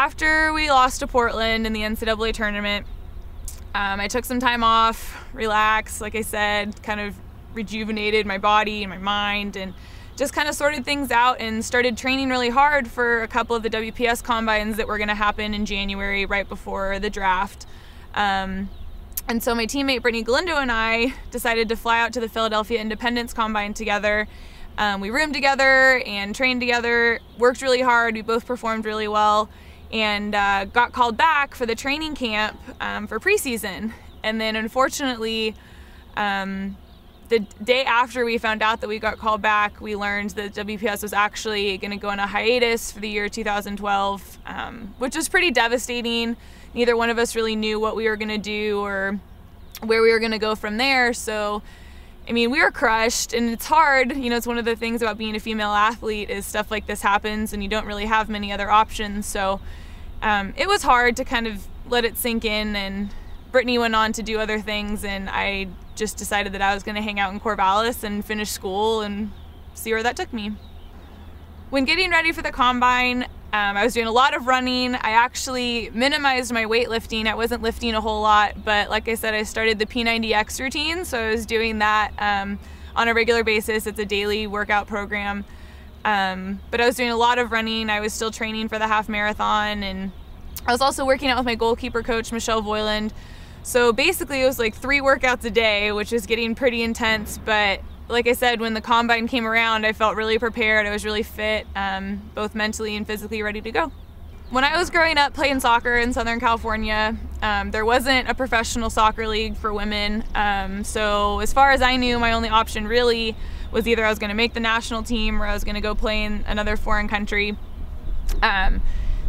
after we lost to Portland in the NCAA tournament, I took some time off, relaxed, like I said, kind of rejuvenated my body and my mind, and just kind of sorted things out and started training really hard for a couple of the WPS combines that were going to happen in January right before the draft. And so my teammate Brittany Galindo and I decided to fly out to the Philadelphia Independence Combine together. We roomed together and trained together, worked really hard, we both performed really well, and got called back for the training camp for preseason. And then unfortunately, the day after we found out that we got called back, we learned that WPS was actually going to go on a hiatus for the year 2012, which was pretty devastating. Neither one of us really knew what we were going to do or where we were going to go from there. So, I mean, we were crushed, and it's hard. You know, it's one of the things about being a female athlete is stuff like this happens and you don't really have many other options. So it was hard to kind of let it sink in, and Brittany went on to do other things, and I just decided that I was going to hang out in Corvallis and finish school and see where that took me. When getting ready for the combine, I was doing a lot of running. I actually minimized my weightlifting. I wasn't lifting a whole lot, but like I said, I started the P90X routine, so I was doing that on a regular basis. It's a daily workout program. But I was doing a lot of running. I was still training for the half marathon, and I was also working out with my goalkeeper coach, Michelle Voiland. So basically it was like 3 workouts a day, which is getting pretty intense, but like I said, when the combine came around, I felt really prepared. I was really fit, both mentally and physically ready to go. When I was growing up playing soccer in Southern California, there wasn't a professional soccer league for women. So as far as I knew, my only option really was either I was going to make the national team or I was going to go play in another foreign country.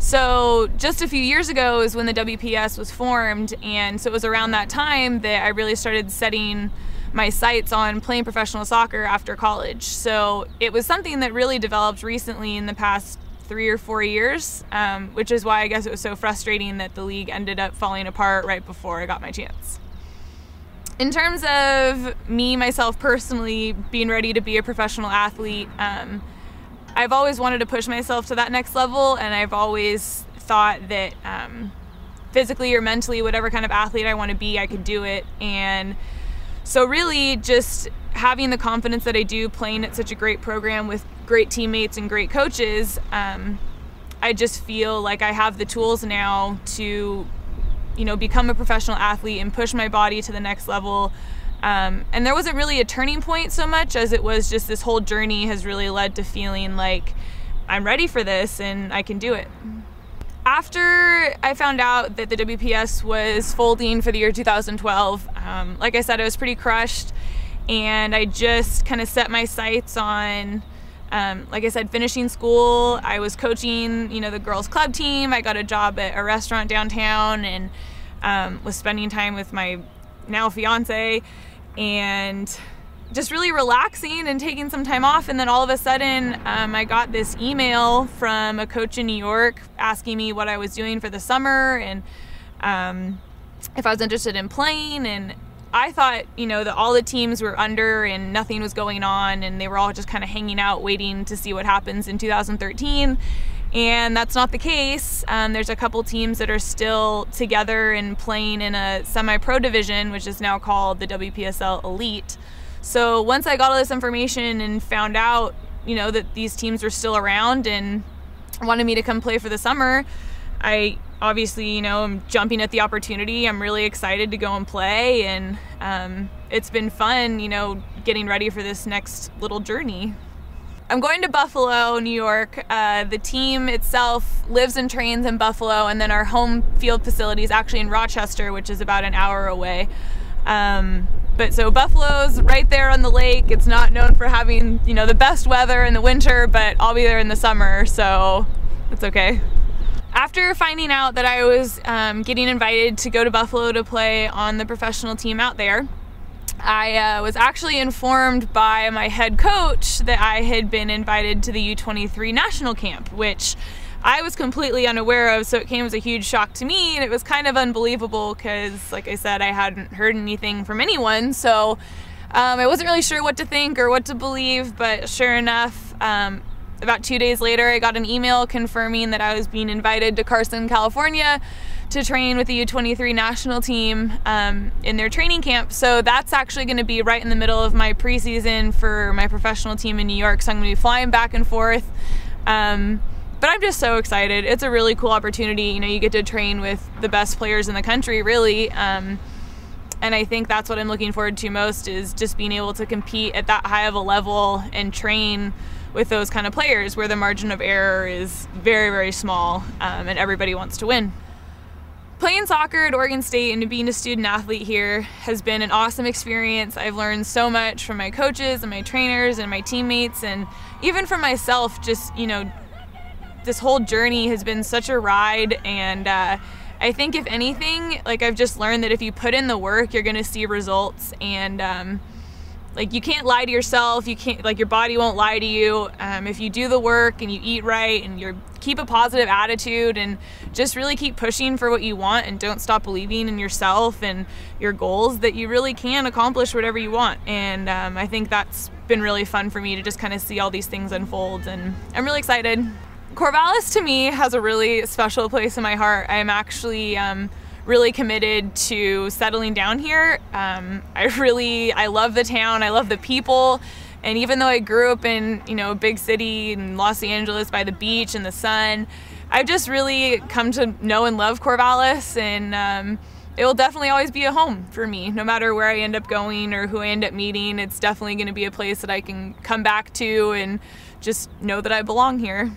So just a few years ago is when the WPS was formed, and so it was around that time that I really started setting my sights on playing professional soccer after college. So it was something that really developed recently in the past 3 or 4 years, which is why I guess it was so frustrating that the league ended up falling apart right before I got my chance. In terms of me, myself personally, being ready to be a professional athlete, I've always wanted to push myself to that next level, and I've always thought that physically or mentally, whatever kind of athlete I want to be, I could do it. And so really just having the confidence that I do, playing at such a great program with great teammates and great coaches, I just feel like I have the tools now to, you know, become a professional athlete and push my body to the next level. And there wasn't really a turning point so much as it was just this whole journey has really led to feeling like I'm ready for this and I can do it. After I found out that the WPS was folding for the year 2012, like I said, I was pretty crushed, and I just kind of set my sights on, like I said, finishing school. I was coaching, you know, the girls club team. I got a job at a restaurant downtown and was spending time with my now fiance and just really relaxing and taking some time off. And then all of a sudden I got this email from a coach in New York asking me what I was doing for the summer and if I was interested in playing. And I thought, you know, that all the teams were under and nothing was going on and they were all just kind of hanging out waiting to see what happens in 2013. And that's not the case. There's a couple teams that are still together and playing in a semi-pro division, which is now called the WPSL Elite. So once I got all this information and found out, you know, that these teams were still around and wanted me to come play for the summer, I obviously, you know, I'm jumping at the opportunity. I'm really excited to go and play, and it's been fun, you know, getting ready for this next little journey. I'm going to Buffalo, New York. The team itself lives and trains in Buffalo, and then our home field facility is actually in Rochester, which is about an hour away. But so Buffalo's right there on the lake. It's not known for having, you know, the best weather in the winter, but I'll be there in the summer, so it's okay. After finding out that I was getting invited to go to Buffalo to play on the professional team out there, I was actually informed by my head coach that I had been invited to the U23 national camp, which I was completely unaware of, so it came as a huge shock to me, and it was kind of unbelievable because, like I said, I hadn't heard anything from anyone, so I wasn't really sure what to think or what to believe. But sure enough, about 2 days later, I got an email confirming that I was being invited to Carson, California to train with the U23 national team in their training camp. So that's actually going to be right in the middle of my preseason for my professional team in New York. So I'm going to be flying back and forth. But I'm just so excited. It's a really cool opportunity. You know, you get to train with the best players in the country, really. And I think that's what I'm looking forward to most, is just being able to compete at that high of a level and train with those kind of players where the margin of error is very, very small, and everybody wants to win. Playing soccer at Oregon State and being a student athlete here has been an awesome experience. I've learned so much from my coaches and my trainers and my teammates, and even from myself. Just, you know, this whole journey has been such a ride, and I think if anything, like, I've just learned that if you put in the work, you're gonna see results. And like, you can't lie to yourself. You can't, like, your body won't lie to you. If you do the work and you eat right and you keep a positive attitude and just really keep pushing for what you want and don't stop believing in yourself and your goals, that you really can accomplish whatever you want. And I think that's been really fun for me to just kind of see all these things unfold, and I'm really excited. Corvallis to me has a really special place in my heart. I'm actually really committed to settling down here. I love the town, I love the people, and even though I grew up in, you know, a big city in Los Angeles by the beach and the sun, I've just really come to know and love Corvallis, and it will definitely always be a home for me. No matter where I end up going or who I end up meeting, it's definitely going to be a place that I can come back to and just know that I belong here.